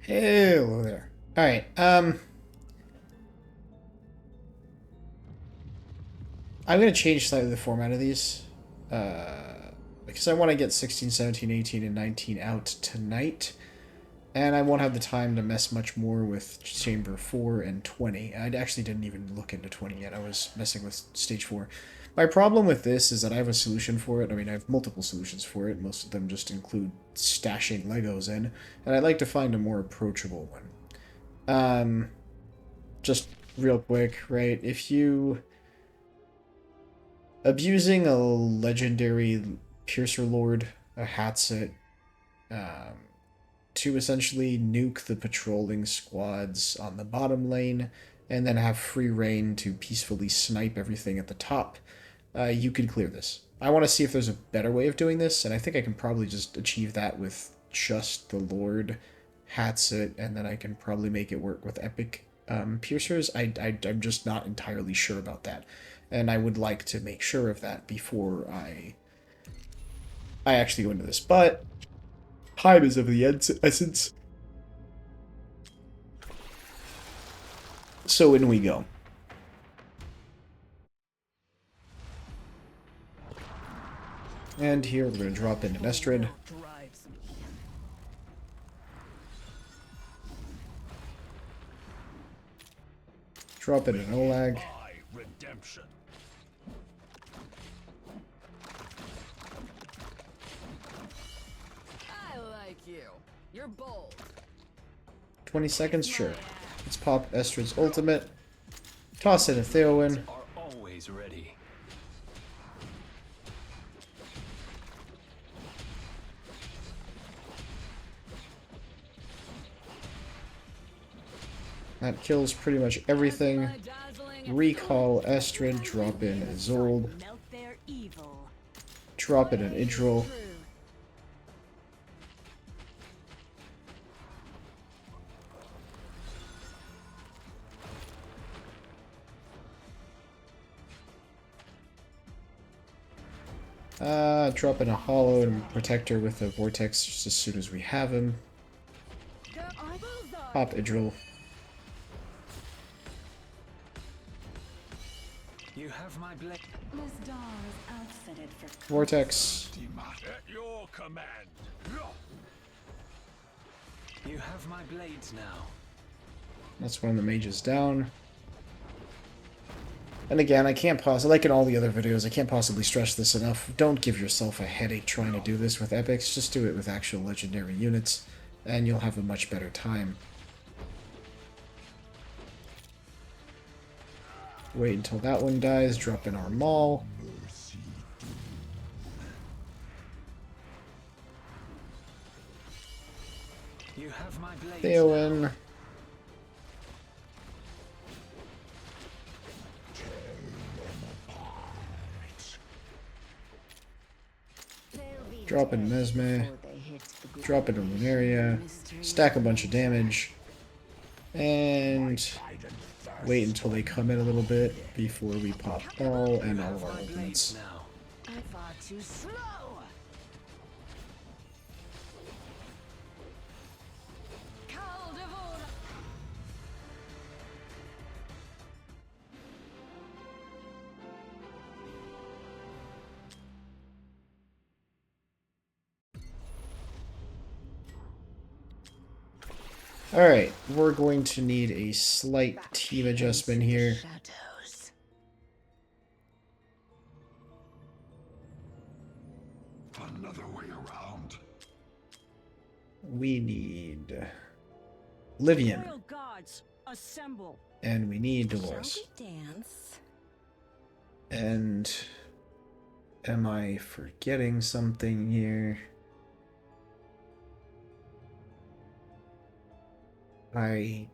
Hello there. Alright, I'm gonna change slightly the format of these. Because I want to get 16, 17, 18, and 19 out tonight. And I won't have the time to mess much more with Chamber 4 and 20. I actually didn't even look into 20 yet. I was messing with Stage 4. My problem with this is that I have a solution for it. I mean, I have multiple solutions for it. Most of them just include stashing Legos in. And I'd like to find a more approachable one. Just real quick, right? If you... Abusing a legendary Piercer Lord, a Hatset, um, to essentially nuke the patrolling squads on the bottom lane and then have free reign to peacefully snipe everything at the top, you could clear this. I want to see if there's a better way of doing this, and I think I can probably just achieve that with just the Lord Hatset, and then I can probably make it work with Epic Piercers. I'm just not entirely sure about that, and I would like to make sure of that before I actually go into this. But time is of the essence. So in we go. And here we're going to drop in an Estrid. Drop in an Olague. I like you. You're bold. 20 seconds? Sure. Let's pop Estrid's ultimate. Toss in a Theowin. Are always ready. That kills pretty much everything. Recall Estrid, drop in Isolde. Drop in an Idril. Drop in a Hollow and Protector with a Vortex just as soon as we have him. Pop Idril. You have my blade. Vortex. At your command. You have my blades now. That's one of the mages down. And again, I can't like in all the other videos, I can't possibly stress this enough. Don't give yourself a headache trying to do this with epics. Just do it with actual legendary units, and you'll have a much better time. Wait until that one dies, drop in our Maul. You have my blades Theowin. now. Drop in Esme. Drop in a Lunaria. Stack a bunch of damage. And wait until they come in a little bit before we pop all and all of our ultimates. I fought too slow. Alright, we're going to need a slight team adjustment here. Another way around. We need Livian. And we need Dolores. And am I forgetting something here? I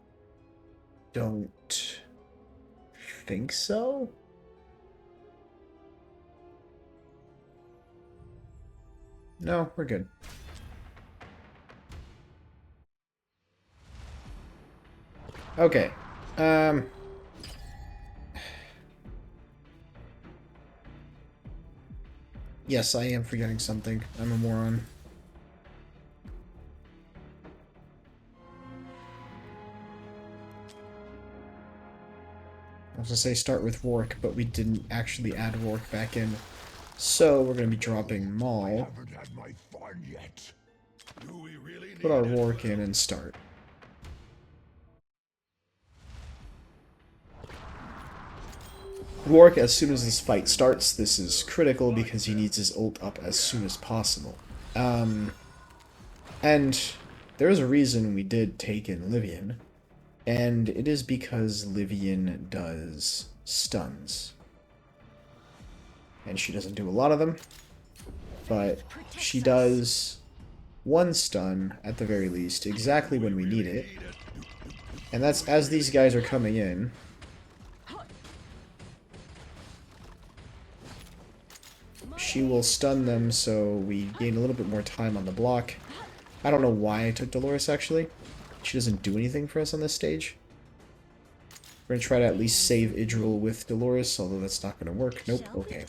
don't think so. No, we're good. Okay. Yes, I am forgetting something. I'm a moron. was gonna say start with Rork, but we didn't actually add Rork back in. So we're gonna be dropping Maul. Put our Rork in and start. Rork, as soon as this fight starts, this is critical because he needs his ult up as soon as possible. And there's a reason we did take in Livian, and it is because Livian does stuns. And she doesn't do a lot of them, but she does one stun, at the very least, exactly when we need it. And that's as these guys are coming in. She will stun them, so we gain a little bit more time on the block. I don't know why I took Dolores, actually. She doesn't do anything for us on this stage. We're going to try to at least save Idril with Dolores, although that's not going to work. Nope, okay.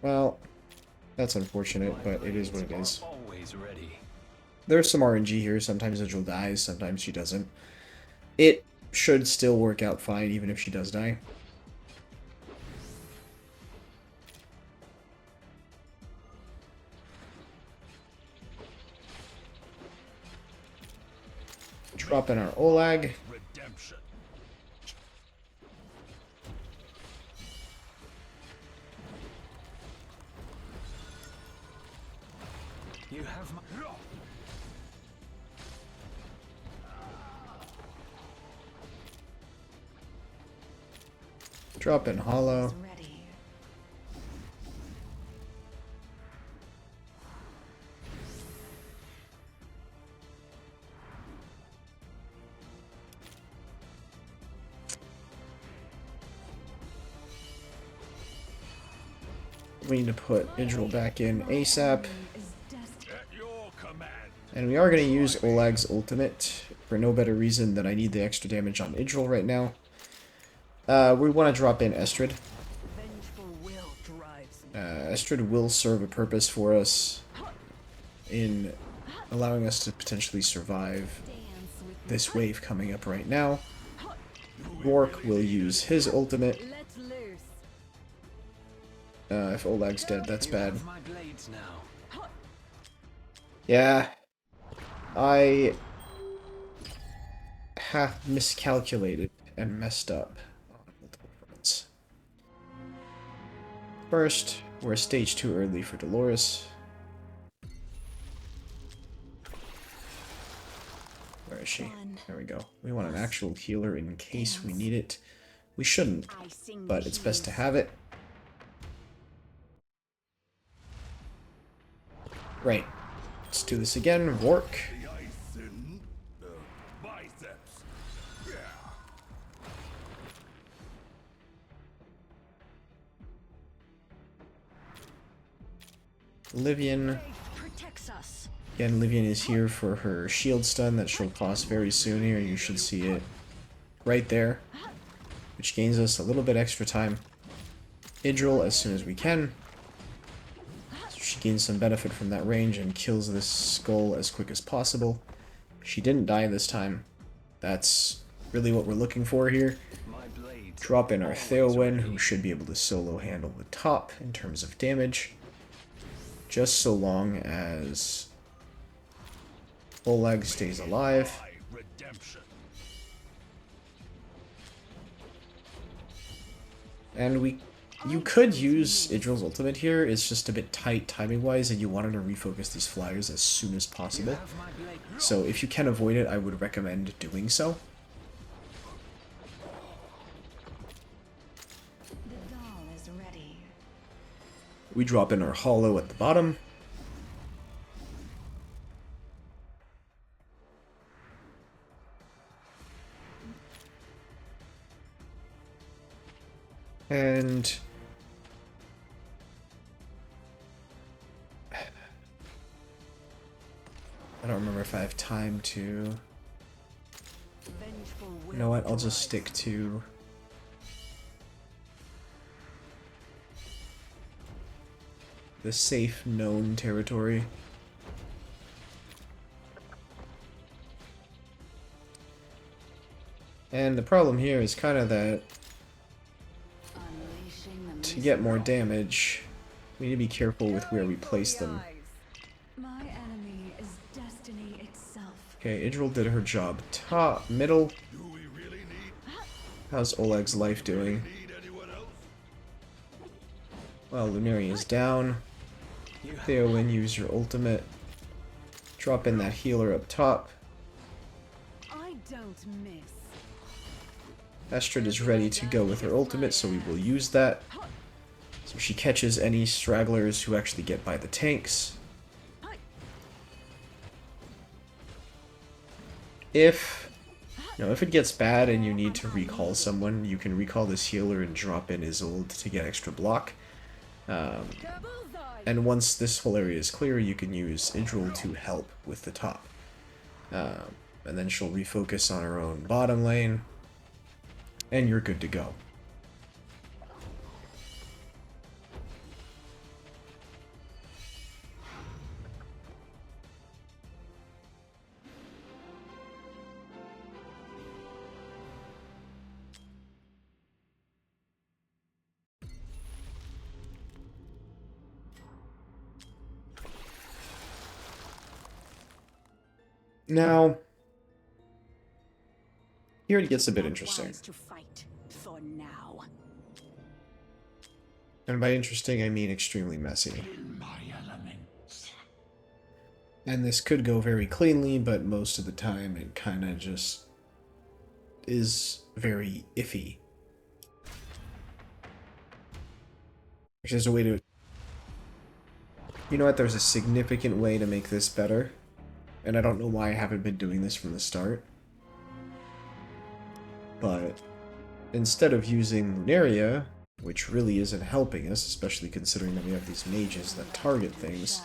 Well, that's unfortunate, but it is what it is. There's some RNG here. Sometimes Idril dies, sometimes she doesn't. It should still work out fine, even if she does die. Drop in our Olague. You have my... Drop in Hollow. We need to put Idril back in ASAP. And we are going to use Olague's ultimate for no better reason than I need the extra damage on Idril right now. We want to drop in Estrid. Estrid will serve a purpose for us in allowing us to potentially survive this wave coming up right now. Rork will use his ultimate. If Olague's dead, that's bad. Yeah. I have miscalculated and messed up on multiple fronts. First, we're a stage too early for Dolores. Where is she? There we go. We want an actual healer in case we need it. We shouldn't, but it's best to have it. Right. Let's do this again. Rork. Livian. Again, Livian is here for her shield stun that she'll cost very soon here. You should see it right there, which gains us a little bit extra time. Idril as soon as we can. So she gains some benefit from that range and kills this skull as quick as possible. She didn't die this time. That's really what we're looking for here. Drop in our Theowin, who should be able to solo handle the top in terms of damage. Just so long as Olague stays alive. And you could use Idril's ultimate here, it's just a bit tight timing-wise, and you wanted to refocus these flyers as soon as possible. So if you can avoid it, I would recommend doing so. We drop in our Hollow at the bottom. And I don't remember if I have time to... You know what, I'll just stick to... the safe, known territory. And the problem here is kind of that Unleashing the to get more damage, we need to be careful with where we place them. My enemy is destiny itself. Okay, Idril did her job. Top, middle. Do we really need How's Olague's life doing? anyone else? Well, Lunari is down. Theowin, use your ultimate. Drop in that healer up top. I don't miss. Estrid is ready to go with her ultimate, so we will use that. So she catches any stragglers who actually get by the tanks. If it gets bad and you need to recall someone, you can recall this healer and drop in Isolde to get extra block. And once this whole area is clear, you can use Idril to help with the top. And then she'll refocus on her own bottom lane, and you're good to go. Now, here it gets a bit interesting. To fight for now. And by interesting, I mean extremely messy. And this could go very cleanly, but most of the time it kind of just is very iffy. Which is a way to... You know what, there's a significant way to make this better. And I don't know why I haven't been doing this from the start. But instead of using Lunaria, which really isn't helping us, especially considering that we have these mages that target things,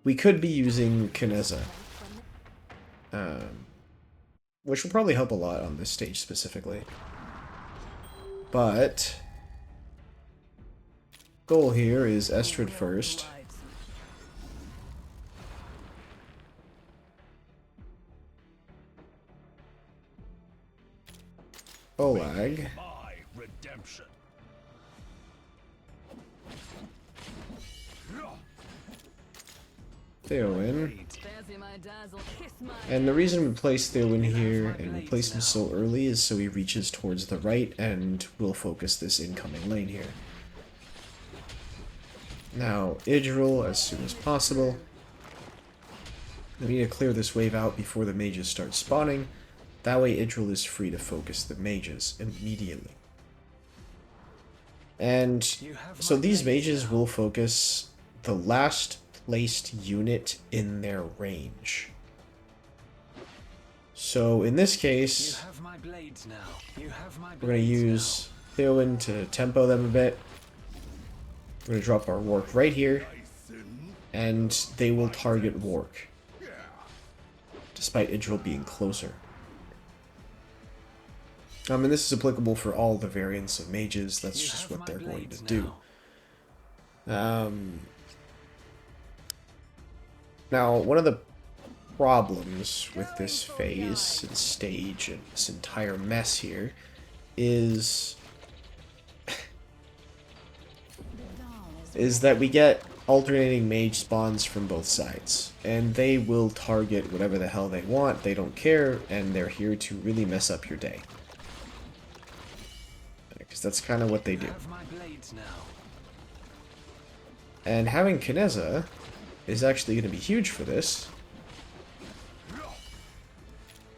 we could be using Kineza. Which will probably help a lot on this stage specifically. But goal here is Estrid first. Olague. My redemption. Theowin. Fancy my dazzle, kiss my And the reason we place Theowin here and we place him so early is so he reaches towards the right and we'll focus this incoming lane here. Now, Idril as soon as possible. We need to clear this wave out before the mages start spawning. That way Idril is free to focus the mages immediately. And so these mages will focus the last placed unit in their range. So in this case, we're going to use Theowin to tempo them a bit. We're going to drop our Rork right here, and they will target Rork, despite Idril being closer. And this is applicable for all the variants of mages, that's just what they're going to do. Now, one of the problems with this phase and stage and this entire mess here is that we get alternating mage spawns from both sides, and they will target whatever the hell they want, they don't care, and they're here to really mess up your day. Because that's kind of what they do. And having Kineza is actually going to be huge for this,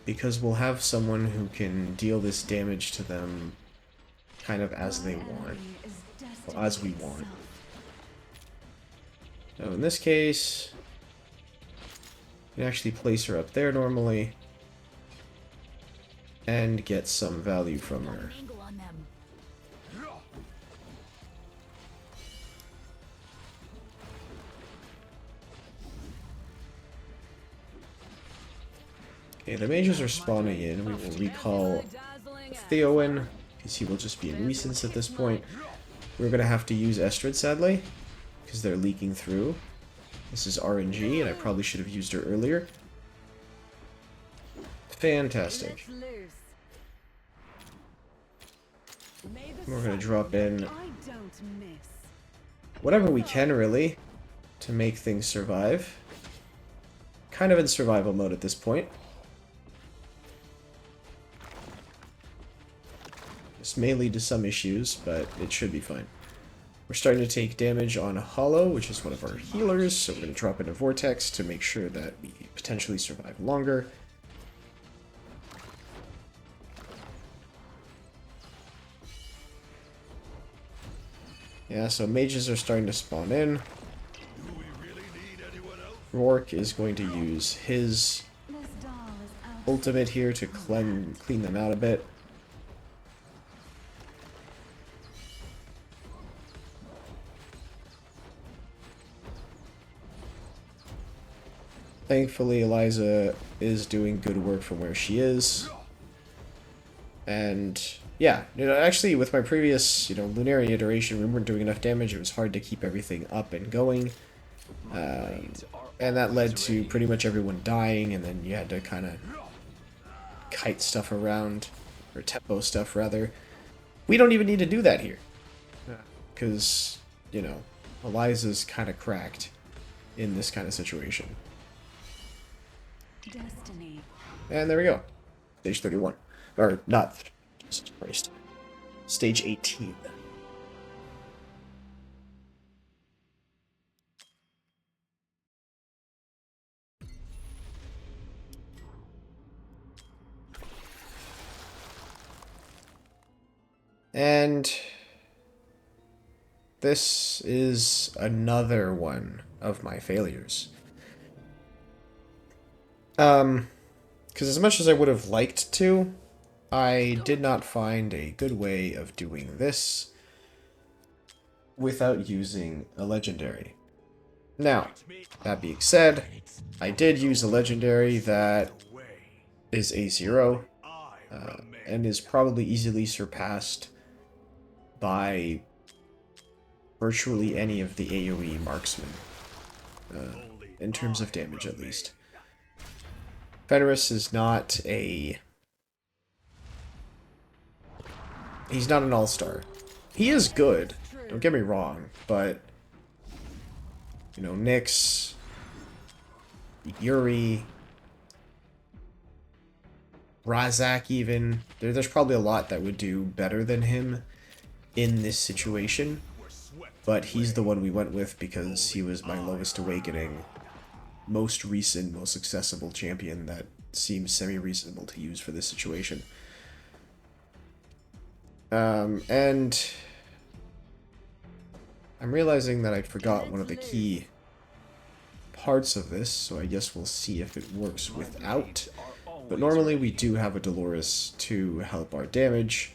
because we'll have someone who can deal this damage to them kind of as they want, or as we want. So in this case, you can actually place her up there normally and get some value from her. Okay, the mages are spawning in. We will recall Theowin, because he will just be a nuisance at this point. We're going to have to use Estrid, sadly, because they're leaking through. This is RNG, and I probably should have used her earlier. Fantastic. We're gonna drop in I don't miss. whatever we can, really, to make things survive. Kind of in survival mode at this point. This may lead to some issues, but it should be fine. We're starting to take damage on Hollow, which is one of our healers, so we're going to drop in a Vortex to make sure that we potentially survive longer. Yeah, so mages are starting to spawn in. Rork is going to use his This doll is out. ultimate here to clean them out a bit. Thankfully, Eliza is doing good work from where she is. And yeah, actually with my previous, Lunary iteration, we weren't doing enough damage. It was hard to keep everything up and going. And that led to pretty much everyone dying, and then you had to kind of kite stuff around, or tempo stuff rather. We don't even need to do that here. Because, Eliza's kind of cracked in this kind of situation. Destiny. And there we go. Stage 31. Or not. Jesus Christ. Stage 18. And this is another one of my failures. Because as much as I would have liked to, I did not find a good way of doing this without using a legendary. Now, that being said, I did use a legendary that is A0, and is probably easily surpassed by virtually any of the AoE marksmen, in terms of damage at least. Fenris is not a... He's not an all-star. He is good, don't get me wrong, but... Nyx... Yuri... Razak even... There's probably a lot that would do better than him in this situation, but he's the one we went with because he was my lowest awakening, most recent, most accessible champion that seems semi-reasonable to use for this situation. And I'm realizing that I forgot one of the key parts of this, so I guess we'll see if it works without. But normally we do have a Dolores to help our damage.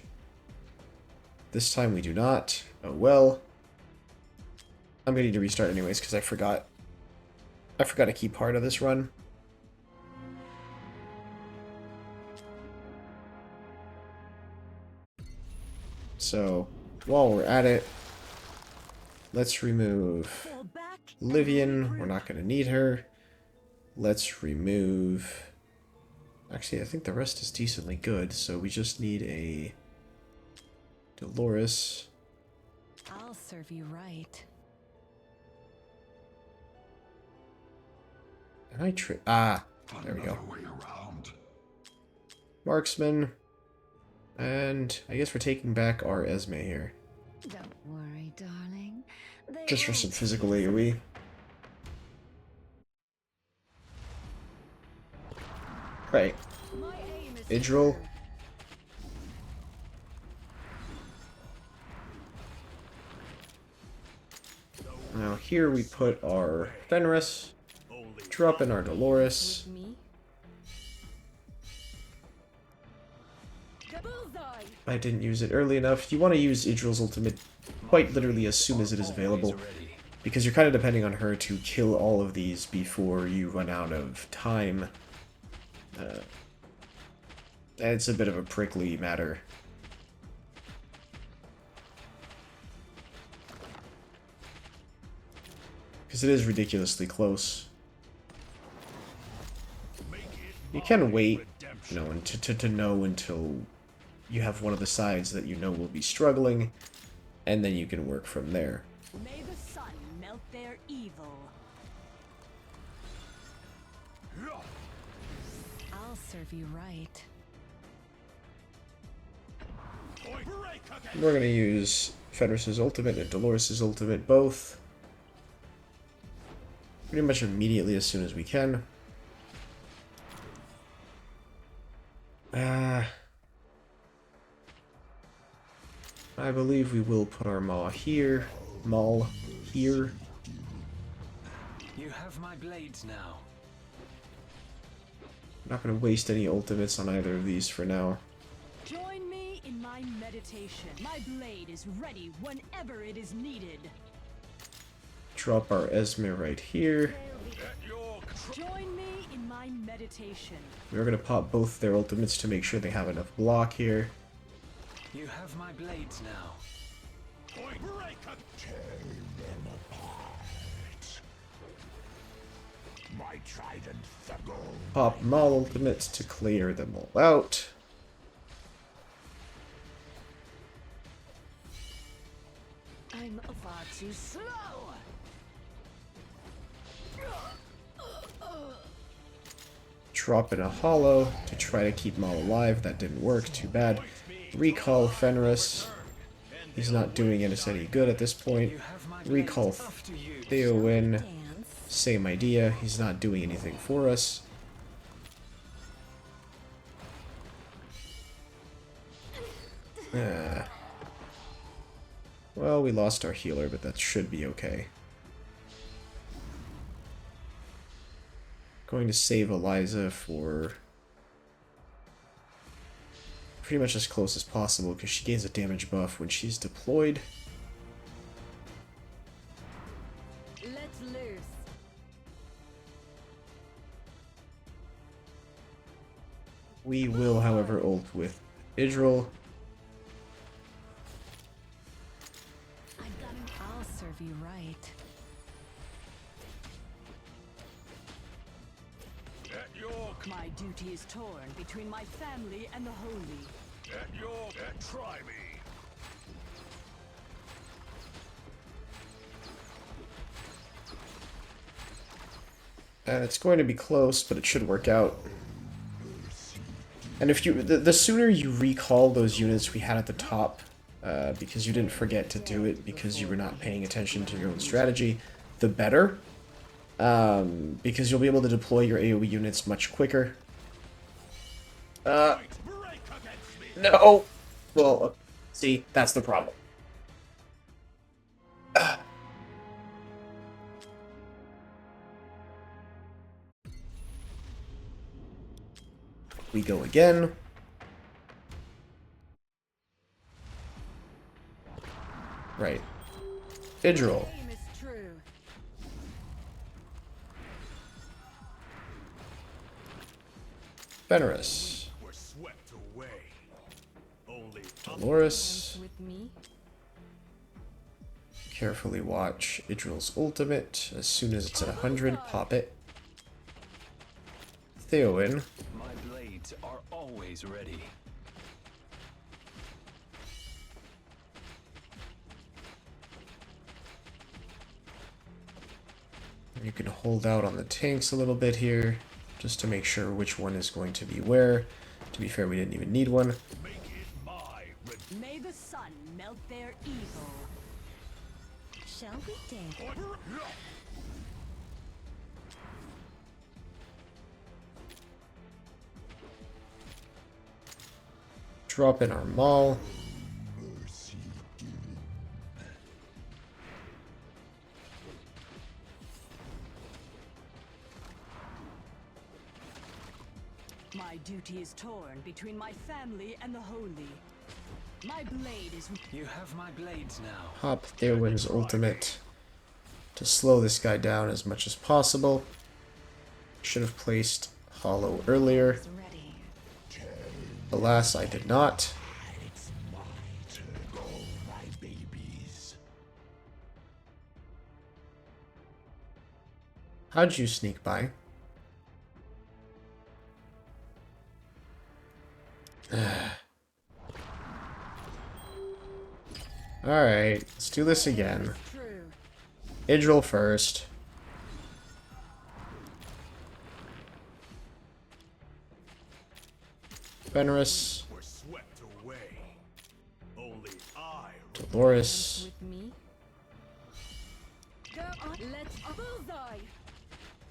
This time we do not. Oh well. I'm gonna need to restart anyways because I forgot a key part of this run. So, while we're at it, let's remove Livian. We're not going to need her. Let's remove... Actually, I think the rest is decently good, so we just need a Dolores. I'll serve you right. And I there we go. Marksman. And I guess we're taking back our Esme here. Don't worry, darling. Just for some physical AoE. Right. Idril. Now here we put our Fenris. Drop in our Dolores. I didn't use it early enough. You want to use Idril's ultimate quite literally as soon as it is available, because you're kind of depending on her to kill all of these before you run out of time. It's a bit of a prickly matter. Because it is ridiculously close. You can wait, to know until you have one of the sides that you know will be struggling, and then you can work from there. May the sun melt their evil. I'll serve you right. We're going to use Fenris' ultimate and Dolores' ultimate both pretty much immediately as soon as we can. I believe we will put our Maul here. You have my blades now. Not going to waste any ultimates on either of these for now. Join me in my meditation. My blade is ready whenever it is needed. Drop our Esme right here. Join me in my meditation. We're going to pop both their ultimates to make sure they have enough block here. You have my blades now. My trident thuggle. Pop Maul ultimates to clear them all out. I'm far too slow. Drop in a hollow to try to keep Maul alive. That didn't work. Too bad. Recall Fenris. He's not doing us any good at this point. Recall Theowin. Same idea. He's not doing anything for us. Well, we lost our healer, but that should be okay. Going to save Eliza for pretty much as close as possible because she gains a damage buff when she's deployed. Let's loose. We will, however, ult with Idril. I'll serve you right. My duty is torn between my family and the holy. Try me. And it's going to be close, but it should work out. And if you, the sooner you recall those units we had at the top, because you didn't forget to do it because you were not paying attention to your own strategy, the better. Because you'll be able to deploy your AoE units much quicker. No! Well, see, that's the problem. We go again. Right. Idril. Aim is true. Fenris. We're swept away. Only Dolores. With me? Carefully watch Idril's ultimate. As soon as it's at 100, pop it. Theowin. My blades are always ready. You can hold out on the tanks a little bit here, just to make sure which one is going to be where. To be fair, we didn't even need one. make it my May the sun melt their evil. Shall we dare? Drop in our Maul. My duty is torn between my family and the holy. My blade is... You have my blades now. Pop Theowin's ultimate to slow this guy down as much as possible. Should have placed Hollow earlier. ready. Alas, I did not. It's my turn. Go, my babies. How'd you sneak by? Alright, let's do this again. True. Idril first. Fenris. Were swept away. Only I Dolores. With me? Go on. Let's bullseye.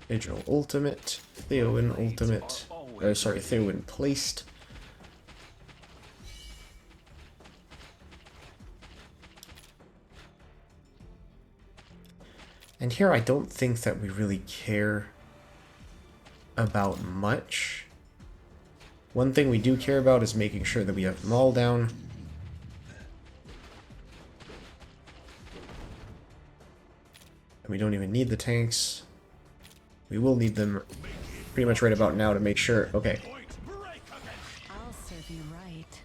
Idril ultimate. Theowin ultimate. Oh, sorry, Theowin placed. And here I don't think that we really care about much. One thing we do care about is making sure that we have Maul down. And we don't even need the tanks. We will need them pretty much right about now to make sure. Okay. I'll serve you right.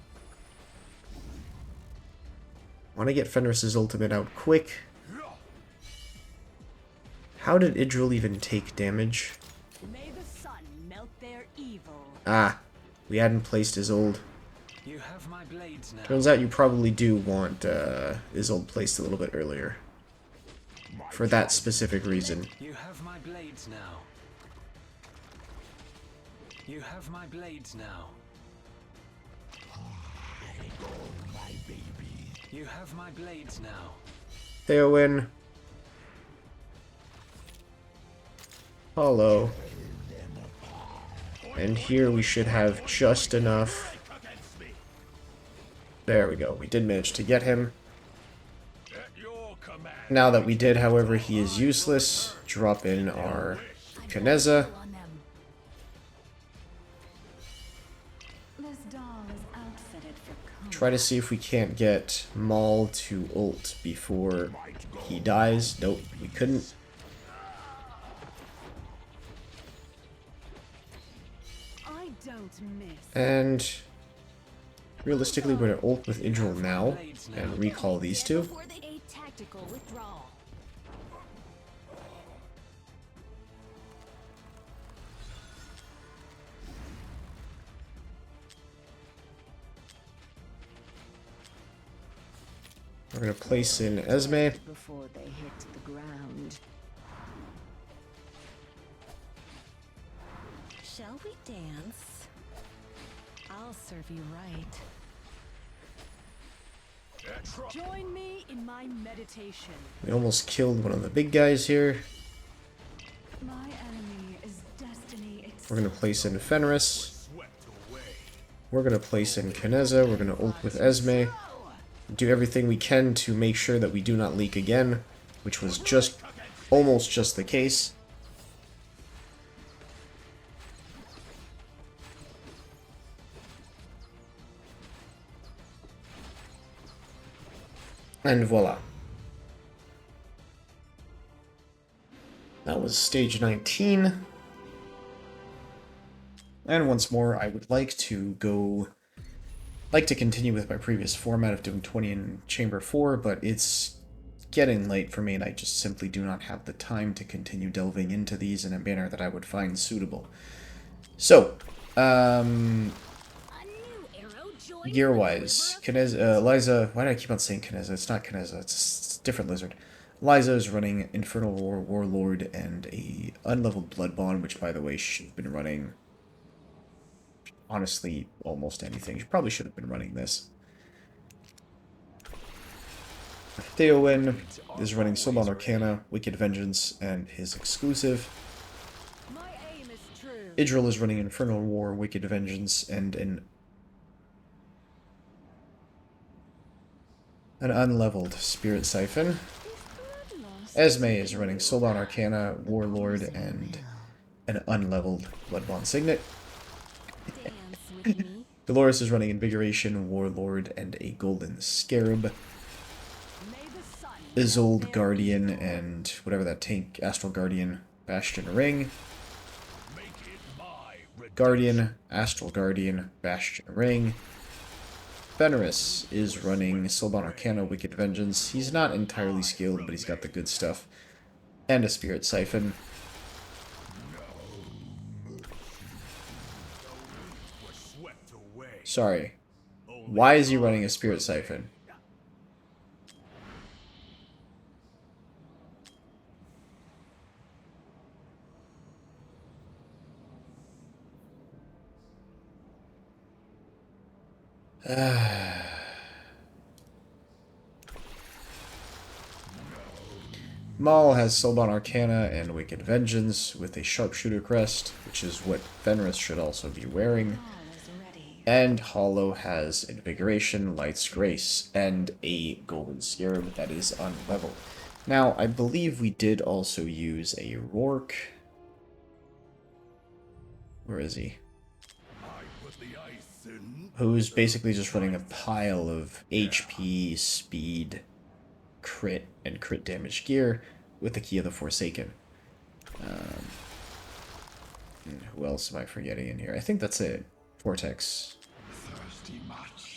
Want to get Fenris's ultimate out quick. How did Idril even take damage? May the sun melt their evil. Ah, we hadn't placed Isolde. You have my blades now. Turns out you probably do want Isolde placed a little bit earlier. For that specific reason. You have my blades now. You have my blades now. You have my blades now. Theowin. Hollow. And here we should have just enough. There we go. We did manage to get him. Now that we did, however, he is useless. Drop in our Kineza. On them. This doll is outfitted for combat. Try to see if we can't get Maul to ult before he dies. Nope, we couldn't. I don't miss. And realistically, we're going to ult with Idril now and recall these two. Before they a tactical withdrawal. We're going to place in Esme. Before they hit the ground. Shall we dance? I'll serve you right. Join me in my meditation. We almost killed one of the big guys here. My enemy is destiny itself. We're going to place in Fenris. We're going to place in Kineza. We're going to ult with Esme. Do everything we can to make sure that we do not leak again, which was just almost just the case. And voila. That was stage 19. And once more, I would like to continue with my previous format of doing 20 in Chamber 4, but it's getting late for me and I just simply do not have the time to continue delving into these in a manner that I would find suitable. So, gear-wise, Eliza, why do I keep on saying Kineza? It's not Kineza, it's a different lizard. Eliza is running Infernal Warlord and a unleveled Blood Bond, which, by the way, should have been running, honestly, almost anything. She probably should have been running this. Theowin is running Soulbound Arcana, Wicked Vengeance, and his exclusive. My aim is true. Idril is running Infernal War, Wicked Vengeance, and an unleveled Spirit Siphon. Esme is running Soulbound Arcana, Warlord, and an unleveled Bloodbond Signet. Dance with me. Dolores is running Invigoration, Warlord, and a Golden Scarab. May the sun Isolde, Guardian, and whatever that tank, Astral Guardian, Bastion Ring. Guardian, Astral Guardian, Bastion Ring. Fenris is running Soulbound Arcana, Wicked Vengeance. He's not entirely skilled, but he's got the good stuff. And a Spirit Siphon. Sorry. Why is he running a Spirit Siphon? Maul has Soulbound Arcana and Wicked Vengeance with a Sharpshooter crest, which is what Fenris should also be wearing. And Hollow has Invigoration, Light's Grace, and a Golden Scarab that is unleveled. Now, I believe we did also use a Rork. Where is he? Who's basically just running a pile of HP, speed, crit, and crit damage gear with the Key of the Forsaken. Who else am I forgetting in here? I think that's it. Vortex.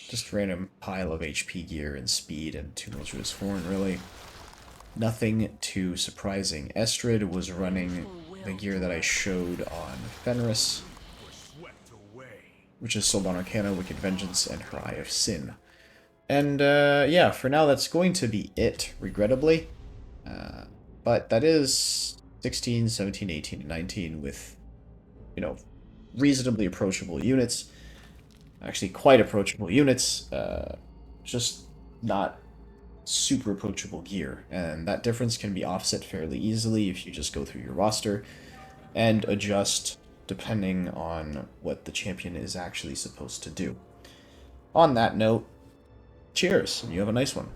Just random pile of HP gear and speed and 2 Military Horn, really. Nothing too surprising. Estrid was running the gear that I showed on Fenris, which is Soulbound Arcana, Wicked Vengeance, and her Eye of Sin. And yeah, for now that's going to be it, regrettably. But that is 16, 17, 18, and 19 with, you know, reasonably approachable units. Actually, quite approachable units. Just not super approachable gear. And that difference can be offset fairly easily if you just go through your roster and adjust depending on what the champion is actually supposed to do. On that note, cheers, and you have a nice one.